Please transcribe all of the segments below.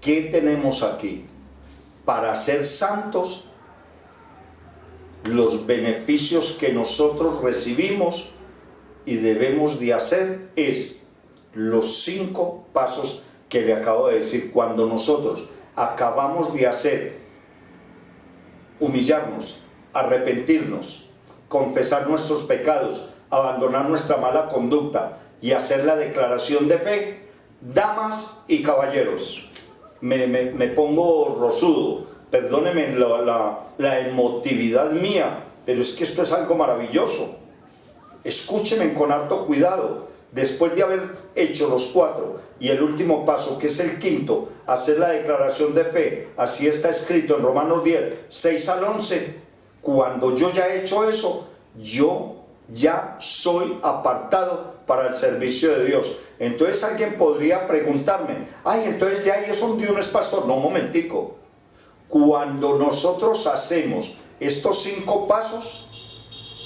¿qué tenemos aquí? Para ser santos, los beneficios que nosotros recibimos y debemos de hacer es los 5 pasos que le acabo de decir. Cuando nosotros acabamos de hacer, humillarnos, arrepentirnos, confesar nuestros pecados, abandonar nuestra mala conducta y hacer la declaración de fe, damas y caballeros, me pongo rosudo, perdónenme la emotividad mía, pero es que esto es algo maravilloso. Escúchenme con harto cuidado. Después de haber hecho los 4 y el último paso, que es el quinto, hacer la declaración de fe, así está escrito en Romanos 10, 6 al 11, cuando yo ya he hecho eso, yo ya soy apartado para el servicio de Dios. Entonces alguien podría preguntarme, ay, entonces ya ellos son de un pastor. No, un momentico. Cuando nosotros hacemos estos 5 pasos,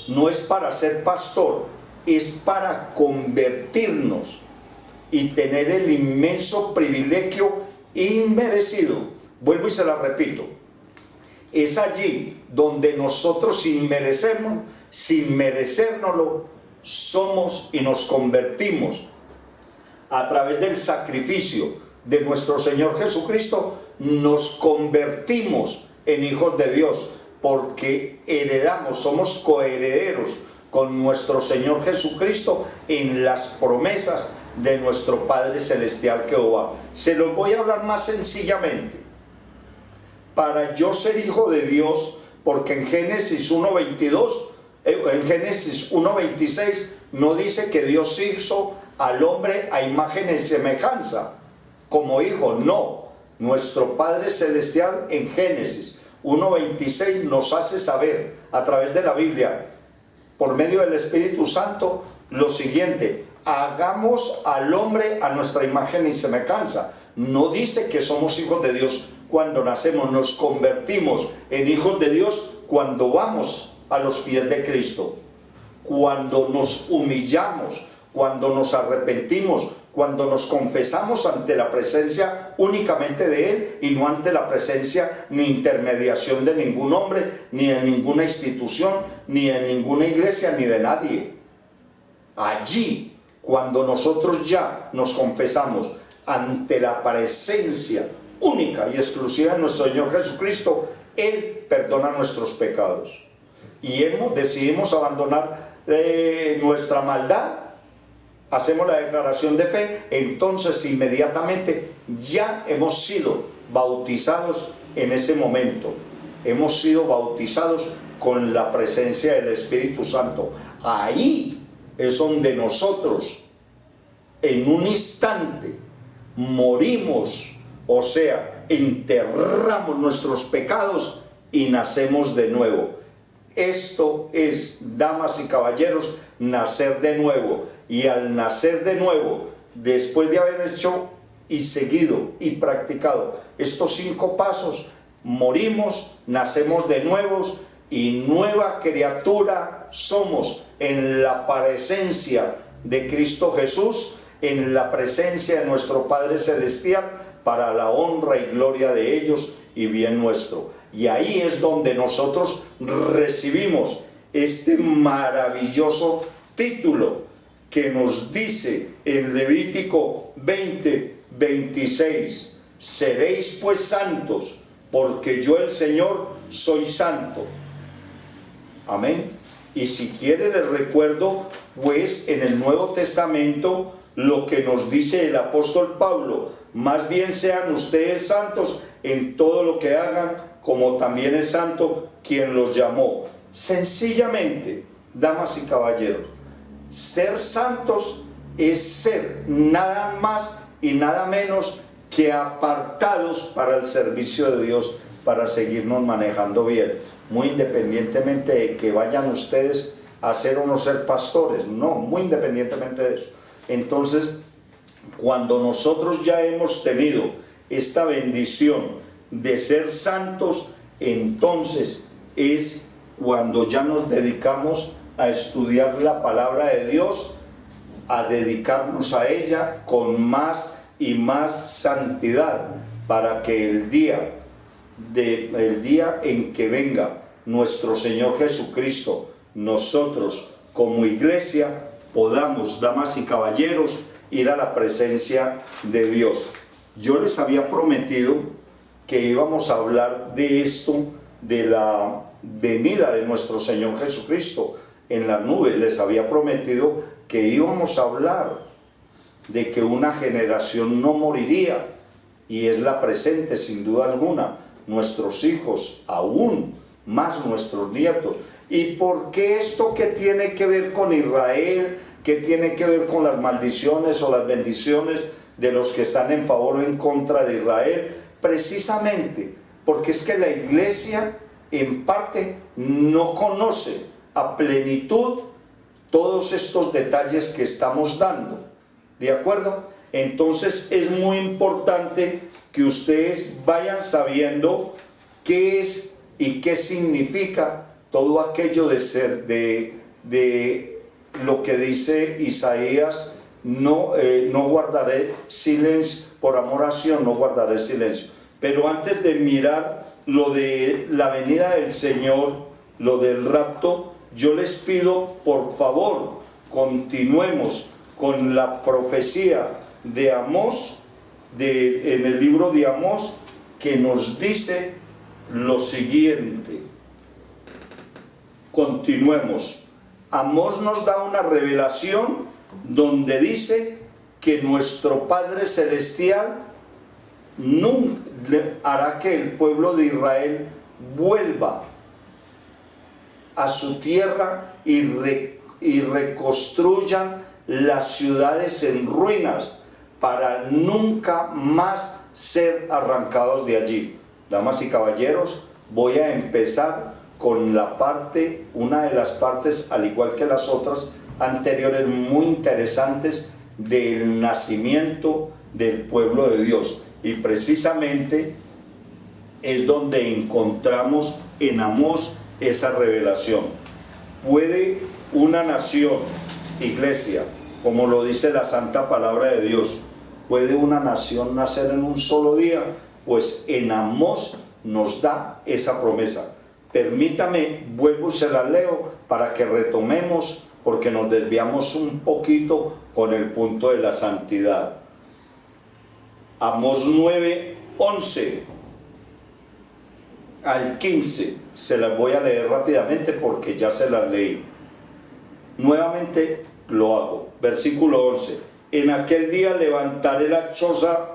no es para ser pastor, es para convertirnos y tener el inmenso privilegio inmerecido. Vuelvo y se la repito. Es allí donde nosotros sin merecérnoslo, somos y nos convertimos a través del sacrificio de nuestro Señor Jesucristo, nos convertimos en hijos de Dios, porque heredamos, somos coherederos con nuestro Señor Jesucristo en las promesas de nuestro Padre Celestial Jehová. Se los voy a hablar más sencillamente. Para yo ser hijo de Dios, porque en Génesis 1:22, en Génesis 1:26 no dice que Dios hizo al hombre a imagen y semejanza como hijo, no. Nuestro Padre Celestial en Génesis 1:26 nos hace saber a través de la Biblia, por medio del Espíritu Santo, lo siguiente: hagamos al hombre a nuestra imagen y semejanza. No dice que somos hijos de Dios cuando nacemos, nos convertimos en hijos de Dios cuando vamos a los pies de Cristo, cuando nos humillamos, cuando nos arrepentimos, cuando nos confesamos ante la presencia únicamente de Él y no ante la presencia ni intermediación de ningún hombre, ni de ninguna institución, ni de ninguna iglesia, ni de nadie. Allí, cuando nosotros ya nos confesamos ante la presencia única y exclusiva de nuestro Señor Jesucristo, Él perdona nuestros pecados. Y decidimos abandonar nuestra maldad, hacemos la declaración de fe, entonces inmediatamente ya hemos sido bautizados en ese momento. Hemos sido bautizados con la presencia del Espíritu Santo. Ahí es donde nosotros, en un instante, morimos, o sea, enterramos nuestros pecados y nacemos de nuevo. Esto es, damas y caballeros, nacer de nuevo. Y al nacer de nuevo, después de haber hecho y seguido y practicado estos 5 pasos, morimos, nacemos de nuevos y nueva criatura somos en la presencia de Cristo Jesús, en la presencia de nuestro Padre Celestial, para la honra y gloria de ellos y bien nuestro. Y ahí es donde nosotros recibimos este maravilloso título que nos dice en Levítico 20:26, seréis pues santos, porque yo el Señor soy santo. Amén. Y si quiere les recuerdo pues en el Nuevo Testamento lo que nos dice el apóstol Pablo: más bien sean ustedes santos en todo lo que hagan, como también es santo quien los llamó. Sencillamente, damas y caballeros, ser santos es ser nada más y nada menos que apartados para el servicio de Dios, para seguirnos manejando bien, muy independientemente de que vayan ustedes a ser o no ser pastores, no, muy independientemente de eso. Entonces, cuando nosotros ya hemos tenido esta bendición de ser santos, entonces es cuando ya nos dedicamos a estudiar la palabra de Dios, a dedicarnos a ella con más y más santidad, para que el día en que venga nuestro Señor Jesucristo, nosotros como iglesia podamos, damas y caballeros, ir a la presencia de Dios. Yo les había prometido que íbamos a hablar de esto, de la venida de nuestro Señor Jesucristo en la nube. Les había prometido que íbamos a hablar de que una generación no moriría, y es la presente sin duda alguna, nuestros hijos, aún más nuestros nietos. ¿Y por qué esto que tiene que ver con Israel, que tiene que ver con las maldiciones o las bendiciones de los que están en favor o en contra de Israel? Precisamente porque es que la iglesia en parte no conoce a plenitud todos estos detalles que estamos dando, ¿de acuerdo? Entonces es muy importante que ustedes vayan sabiendo qué es y qué significa todo aquello de lo que dice Isaías: no guardaré silencio, por amor a Sion no guardaré silencio. Pero antes de mirar lo de la venida del Señor, lo del rapto, yo les pido, por favor, continuemos con la profecía de Amós, en el libro de Amós, que nos dice lo siguiente. Continuemos. Amós nos da una revelación donde dice que nuestro Padre Celestial nunca hará que el pueblo de Israel vuelva a su tierra y reconstruyan las ciudades en ruinas para nunca más ser arrancados de allí. Damas y caballeros, voy a empezar con una de las partes, al igual que las otras anteriores, muy interesantes del nacimiento del pueblo de Dios. Y precisamente es donde encontramos en Amós esa revelación. ¿Puede una nación, iglesia, como lo dice la santa palabra de Dios, puede una nación nacer en un solo día? Pues en Amós nos da esa promesa. Permítame, vuelvo y se la leo para que retomemos, porque nos desviamos un poquito con el punto de la santidad. Amós 9, 11 al 15, se las voy a leer rápidamente porque ya se las leí. Nuevamente lo hago. Versículo 11. En aquel día levantaré la choza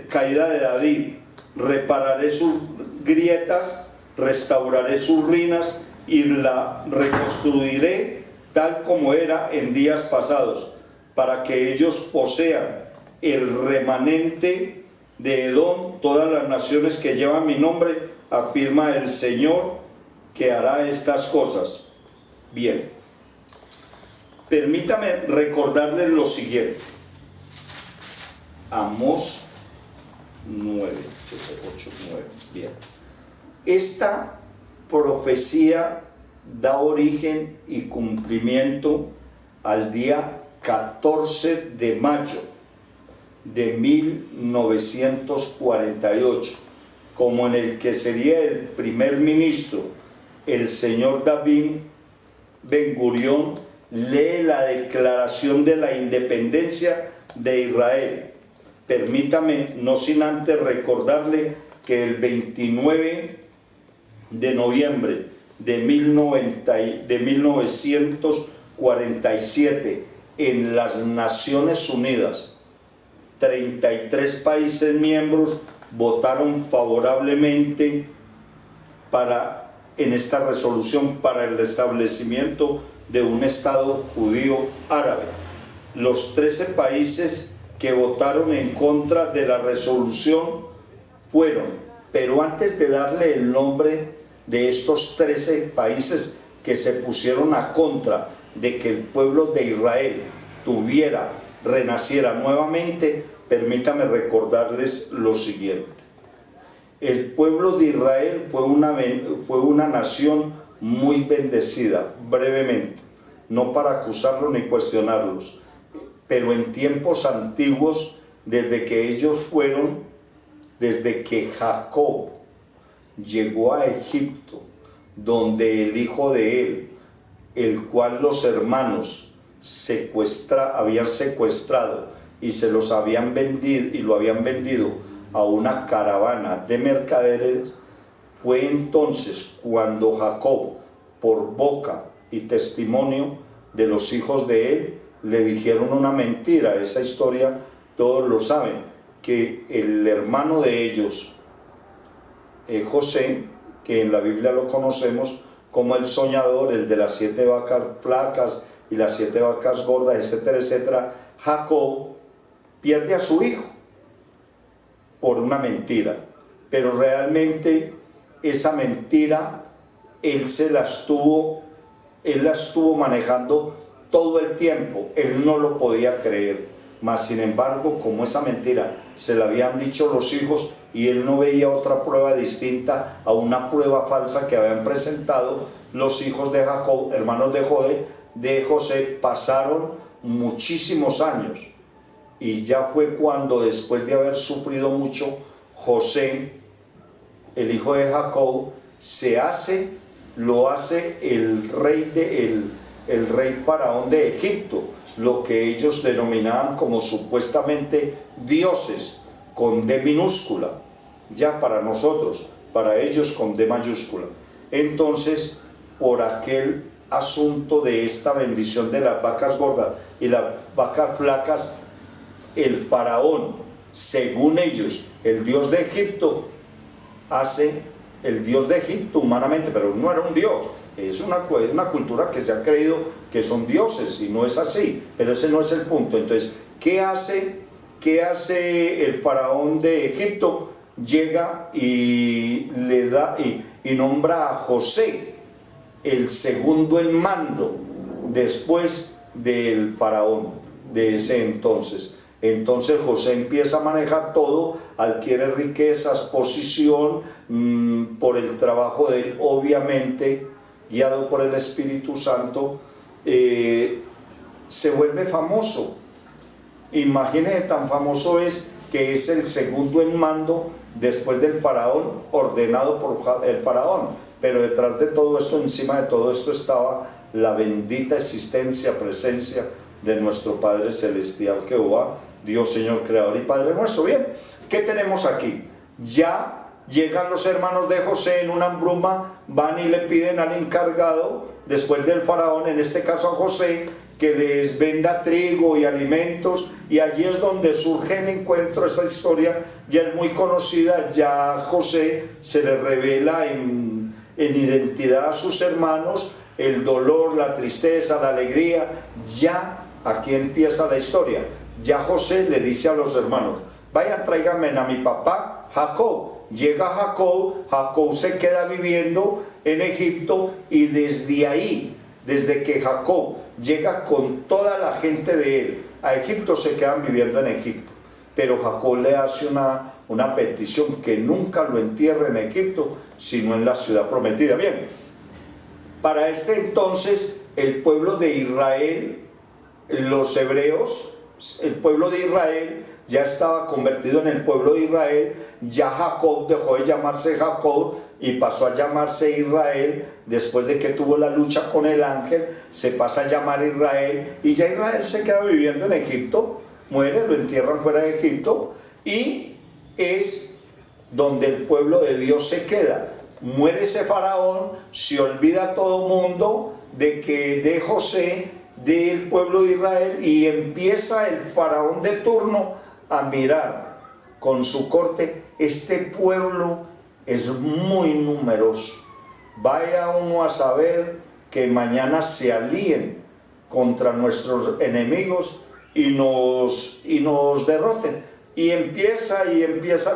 caída de David, repararé sus grietas, restauraré sus ruinas y la reconstruiré tal como era en días pasados, para que ellos posean el remanente de Edom, todas las naciones que llevan mi nombre, afirma el Señor, que hará estas cosas. Bien, permítame recordarles lo siguiente. Amós 9, 7, 8, 9. Bien. Esta profecía da origen y cumplimiento al día 14 de mayo de 1948, como en el que sería el primer ministro, el señor David Ben-Gurión, lee la declaración de la independencia de Israel. Permítame, no sin antes recordarle que el 29 de noviembre de 1947, en las Naciones Unidas, 33 países miembros votaron favorablemente en esta resolución para el establecimiento de un Estado judío árabe. Los 13 países que votaron en contra de la resolución fueron, pero antes de darle el nombre de estos 13 países que se pusieron a contra de que el pueblo de Israel renaciera nuevamente, permítame recordarles lo siguiente. El pueblo de Israel fue una nación muy bendecida, brevemente, no para acusarlos ni cuestionarlos, pero en tiempos antiguos, desde que ellos fueron desde que Jacob llegó a Egipto, donde el hijo de él, el cual los hermanos habían secuestrado y se los habían vendido y lo habían vendido a una caravana de mercaderes, fue entonces cuando Jacob, por boca y testimonio de los hijos de él, le dijeron una mentira. Esa historia todos lo saben, que el hermano de ellos, José, que en la Biblia lo conocemos como el soñador, el de las 7 vacas flacas y las 7 vacas gordas, etcétera, etcétera, Jacob pierde a su hijo por una mentira, pero realmente esa mentira él la estuvo manejando todo el tiempo. Él no lo podía creer, mas sin embargo, como esa mentira se la habían dicho los hijos y él no veía otra prueba distinta a una prueba falsa que habían presentado los hijos de Jacob, hermanos de José, pasaron muchísimos años. Y ya fue cuando, después de haber sufrido mucho, José, el hijo de Jacob, lo hace el rey faraón de Egipto, lo que ellos denominaban como supuestamente dioses, con D minúscula, ya para nosotros, para ellos con D mayúscula. Entonces, por aquel asunto de esta bendición de las vacas gordas y las vacas flacas, el faraón, según ellos, el dios de Egipto, hace el dios de Egipto humanamente, pero no era un dios, es una cultura que se ha creído que son dioses y no es así, pero ese no es el punto. Entonces, ¿qué hace el faraón de Egipto? Llega y le da y nombra a José el segundo en mando después del faraón de ese entonces. Entonces José empieza a manejar todo, adquiere riquezas, posición, por el trabajo de él, obviamente, guiado por el Espíritu Santo, se vuelve famoso. Imagínense, tan famoso es que es el segundo en mando después del faraón, ordenado por el faraón. Pero detrás de todo esto, encima de todo esto, estaba la bendita existencia, presencia de nuestro Padre Celestial, Jehová, Dios, Señor, Creador y Padre nuestro. Bien, ¿qué tenemos aquí? Ya llegan los hermanos de José en una hambruna, van y le piden al encargado, después del faraón, en este caso a José, que les venda trigo y alimentos, y allí es donde surge el encuentro. Esa historia ya es muy conocida. Ya José se le revela en identidad a sus hermanos, el dolor, la tristeza, la alegría. Ya aquí empieza la historia. Ya José le dice a los hermanos: vayan, tráiganme a mi papá Jacob. Llega Jacob se queda viviendo en Egipto, y desde ahí, desde que Jacob llega con toda la gente de él a Egipto, se quedan viviendo en Egipto. Pero Jacob le hace una petición: que nunca lo entierre en Egipto, sino en la ciudad prometida. Bien, para este entonces el pueblo de Israel, los hebreos, el pueblo de Israel ya estaba convertido en el pueblo de Israel. Ya Jacob dejó de llamarse Jacob y pasó a llamarse Israel. Después de que tuvo la lucha con el ángel, se pasa a llamar Israel, y ya Israel se queda viviendo en Egipto, muere, lo entierran fuera de Egipto, y es donde el pueblo de Dios se queda. Muere ese faraón, se olvida todo mundo de José, del pueblo de Israel, y empieza el faraón de turno a mirar con su corte: este pueblo es muy numeroso, vaya uno a saber que mañana se alíen contra nuestros enemigos y nos derroten. Y empieza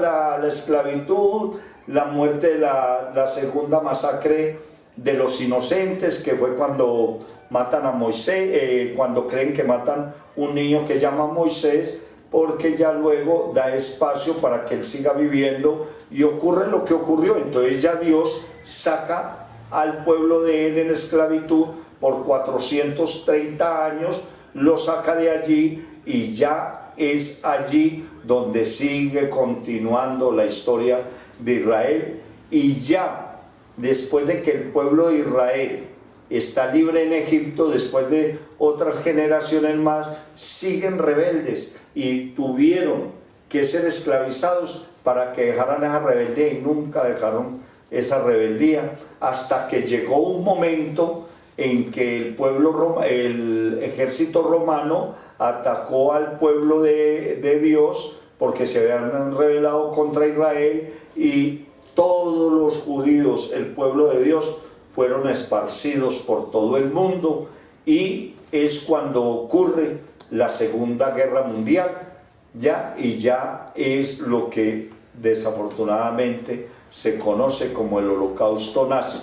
la esclavitud, la muerte, la segunda masacre de los inocentes, que fue cuando matan a Moisés, cuando creen que matan un niño que llama Moisés, porque ya luego da espacio para que él siga viviendo, y ocurre lo que ocurrió. Entonces ya Dios saca al pueblo de él en esclavitud por 430 años, lo saca de allí, y ya es allí donde sigue continuando la historia de Israel. Y ya después de que el pueblo de Israel está libre en Egipto, después de otras generaciones más, siguen rebeldes y tuvieron que ser esclavizados para que dejaran esa rebeldía, y nunca dejaron esa rebeldía, hasta que llegó un momento en que el ejército romano atacó al pueblo de Dios, porque se habían rebelado contra Israel, y todos los judíos, el pueblo de Dios, fueron esparcidos por todo el mundo, y es cuando ocurre la Segunda Guerra Mundial, y ya es lo que desafortunadamente se conoce como el Holocausto nazi.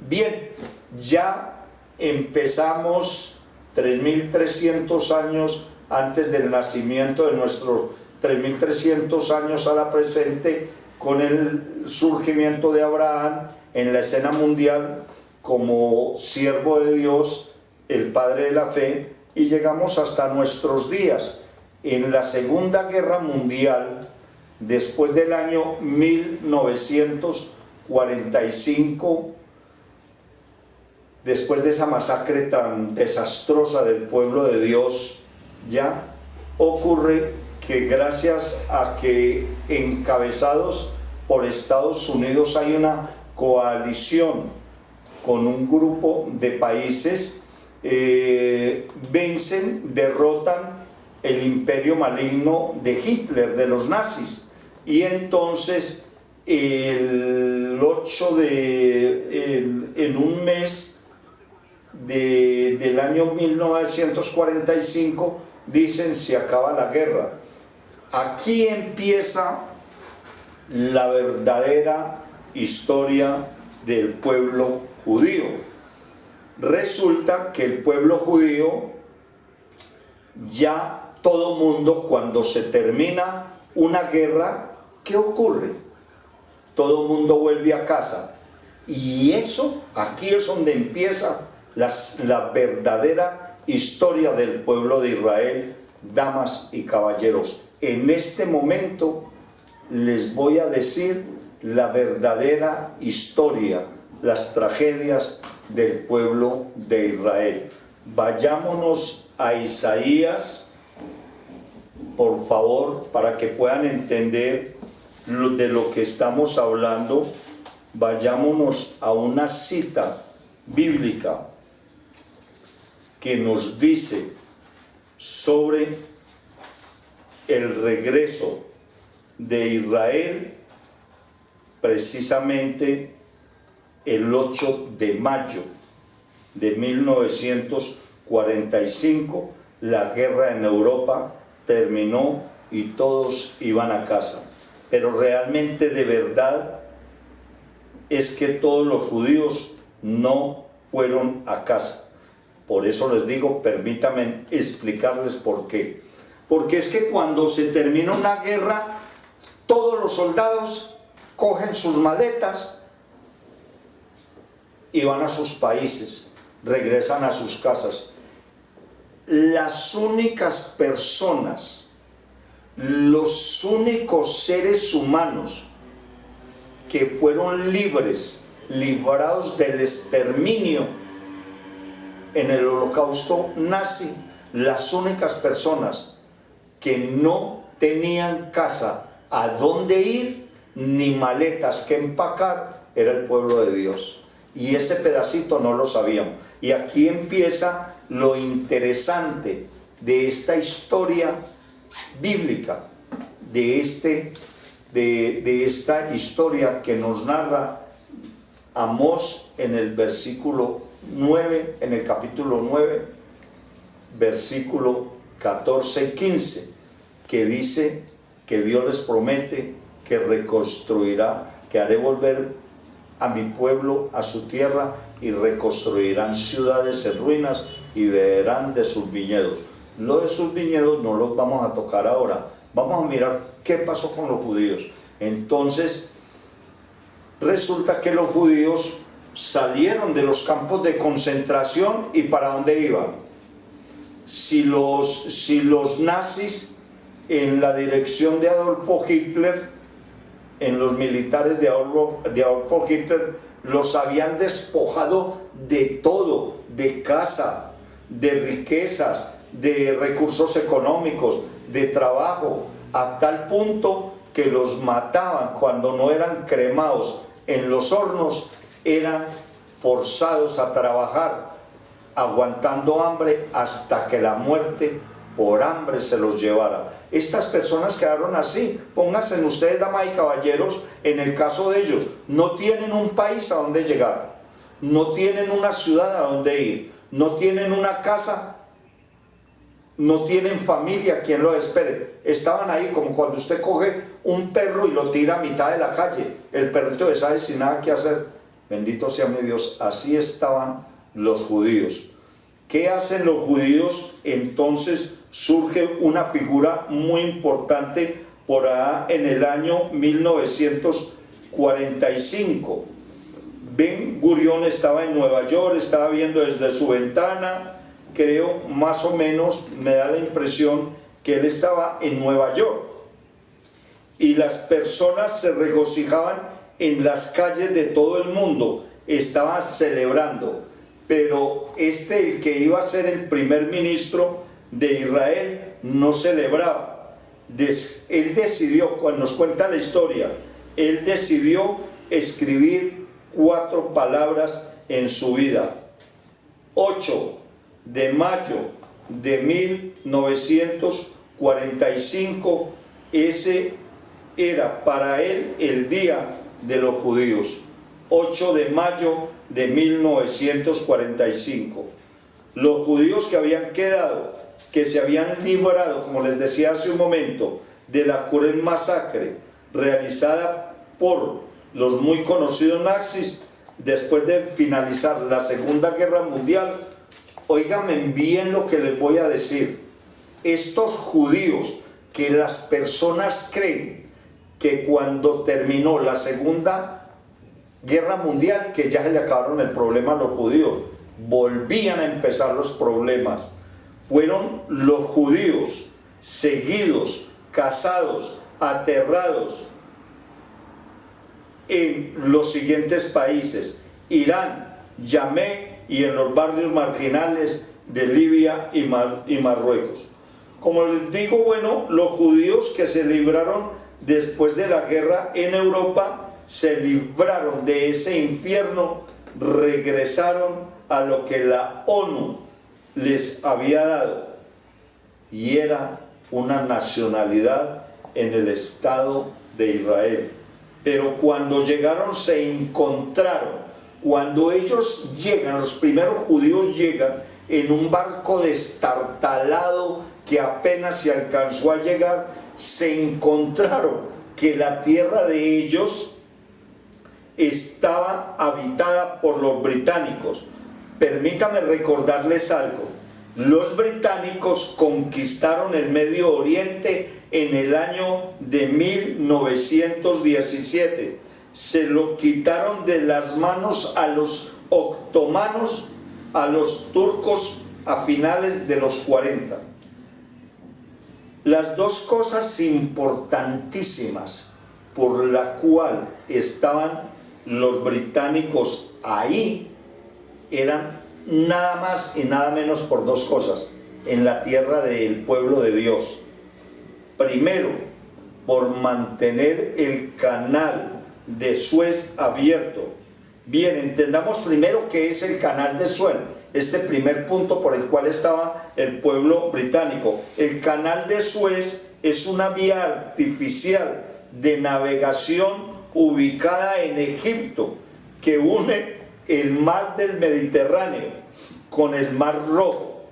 Bien, ya empezamos 3.300 años antes del nacimiento de nuestro 3.300 años a la presente, con el surgimiento de Abraham en la escena mundial como siervo de Dios, el padre de la fe, y llegamos hasta nuestros días. En la Segunda Guerra Mundial, después del año 1945, después de esa masacre tan desastrosa del pueblo de Dios, ya ocurre que gracias a que, encabezados por Estados Unidos, hay una coalición con un grupo de países, vencen, derrotan el imperio maligno de Hitler, de los nazis, y entonces en un mes del año 1945 dicen: se acaba la guerra. Aquí empieza la verdadera historia del pueblo judío. Resulta que el pueblo judío, ya todo mundo, cuando se termina una guerra, ¿qué ocurre? Todo mundo vuelve a casa. Y eso, aquí es donde empieza la verdadera historia del pueblo de Israel. Damas y caballeros, en este momento les voy a decir la verdadera historia, las tragedias del pueblo de Israel. Vayámonos a Isaías, por favor, para que puedan entender de lo que estamos hablando. Vayámonos a una cita bíblica que nos dice sobre el regreso de Israel, precisamente el 8 de mayo de 1945, la guerra en Europa terminó y todos iban a casa. Pero realmente, de verdad, es que todos los judíos no fueron a casa. Por eso les digo, permítanme explicarles por qué. Porque es que cuando se termina una guerra, todos los soldados cogen sus maletas y van a sus países, regresan a sus casas. Las únicas personas, los únicos seres humanos que fueron libres, librados del exterminio en el Holocausto nazi, las únicas personas que no tenían casa a dónde ir ni maletas que empacar, era el pueblo de Dios. Y ese pedacito no lo sabíamos. Y aquí empieza lo interesante de esta historia bíblica, de esta historia que nos narra Amós en el versículo 9, en el capítulo 9, versículo 14 y 15, que dice que Dios les promete que reconstruirá, que haré volver a mi pueblo a su tierra, y reconstruirán ciudades en ruinas y beberán de sus viñedos. Lo de sus viñedos no los vamos a tocar ahora. Vamos a mirar qué pasó con los judíos. Entonces, resulta que los judíos salieron de los campos de concentración, ¿y para dónde iban? Si los nazis en la dirección de Adolfo Hitler, en los militares de Adolfo Hitler, los habían despojado de todo, de casa, de riquezas, de recursos económicos, de trabajo, a tal punto que los mataban cuando no eran cremados en los hornos, eran forzados a trabajar, aguantando hambre hasta que la muerte por hambre se los llevara. Estas personas quedaron así. Pónganse ustedes, damas y caballeros, en el caso de ellos. No tienen un país a donde llegar, no tienen una ciudad a donde ir, no tienen una casa, no tienen familia quien los espere. Estaban ahí como cuando usted coge un perro y lo tira a mitad de la calle. El perrito sale sin nada que hacer. Bendito sea mi Dios. Así estaban los judíos. ¿Qué hacen los judíos? Entonces surge una figura muy importante por allá en el año 1945. Ben Gurión estaba en Nueva York, estaba viendo desde su ventana, creo más o menos, me da la impresión que él estaba en Nueva York, y las personas se regocijaban en las calles de todo el mundo, estaban celebrando, pero el que iba a ser el primer ministro de Israel no celebraba. Él decidió, cuando nos cuenta la historia, él decidió escribir 4 palabras en su vida. 8 de mayo de 1945, ese era para él el día de los judíos. 8 de mayo de 1945. Los judíos que habían quedado, que se habían librado, como les decía hace un momento, de la cruel masacre realizada por los muy conocidos nazis después de finalizar la Segunda Guerra Mundial. Óiganme bien lo que les voy a decir. Estos judíos, que las personas creen que cuando terminó la Segunda Guerra Mundial, que ya se le acabaron el problema a los judíos, volvían a empezar los problemas. Fueron los judíos seguidos, cazados, aterrados en los siguientes países: Irán, Yemen y en los barrios marginales de Libia y Marruecos. Como les digo, bueno, los judíos que se libraron después de la guerra en Europa, se libraron de ese infierno, regresaron a lo que la ONU les había dado, y era una nacionalidad en el Estado de Israel. Pero cuando llegaron se encontraron, cuando ellos llegan, los primeros judíos llegan en un barco destartalado que apenas se alcanzó a llegar, se encontraron que la tierra de ellos estaba habitada por los británicos. Permítame recordarles algo. Los británicos conquistaron el Medio Oriente en el año de 1917. Se lo quitaron de las manos a los otomanos, a los turcos, a finales de los 40. Las dos cosas importantísimas por la cual estaban los británicos ahí eran nada más y nada menos por dos cosas en la tierra del pueblo de Dios. Primero, por mantener el canal de Suez abierto. Bien, entendamos primero qué es el canal de Suez, este primer punto por el cual estaba el pueblo británico. El canal de Suez es una vía artificial de navegación ubicada en Egipto que une el mar del Mediterráneo con el mar Rojo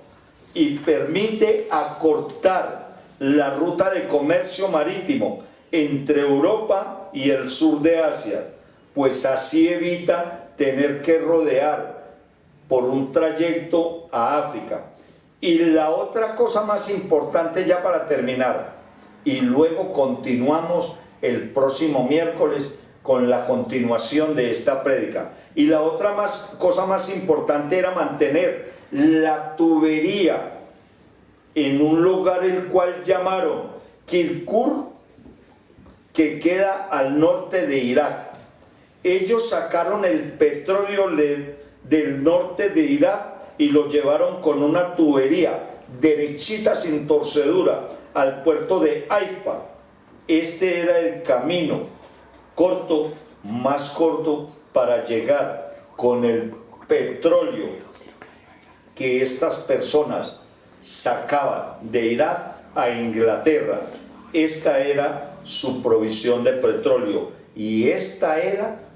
y permite acortar la ruta de comercio marítimo entre Europa y el sur de Asia, pues así evita tener que rodear por un trayecto a África. Y la otra cosa más importante, ya para terminar, y luego continuamos el próximo miércoles con la continuación de esta prédica. Y la otra cosa más importante era mantener la tubería en un lugar el cual llamaron Kirkuk, que queda al norte de Irak. Ellos sacaron el petróleo del norte de Irak y lo llevaron con una tubería derechita sin torcedura al puerto de Haifa. Este era el camino corto, más corto, para llegar con el petróleo que estas personas sacaban de Irak a Inglaterra. Esta era su provisión de petróleo y esta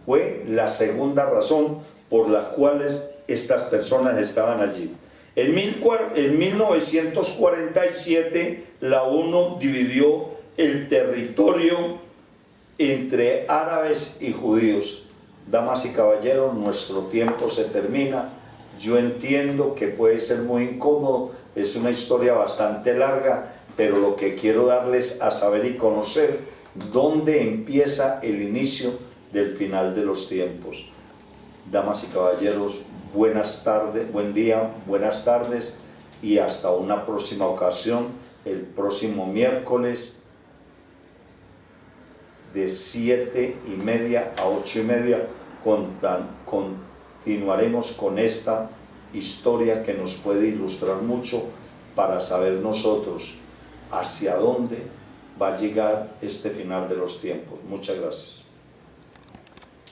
fue la segunda razón por la cual estas personas estaban allí. En 1947 la ONU dividió el territorio entre árabes y judíos. Damas y caballeros, nuestro tiempo se termina. Yo entiendo que puede ser muy incómodo, es una historia bastante larga, pero lo que quiero darles a saber y conocer, dónde empieza el inicio del final de los tiempos. Damas y caballeros, buenas tardes, buen día, buenas tardes y hasta una próxima ocasión, el próximo miércoles de 7:30 a 8:30 continuaremos con esta historia que nos puede ilustrar mucho para saber nosotros hacia dónde va a llegar este final de los tiempos. Muchas gracias.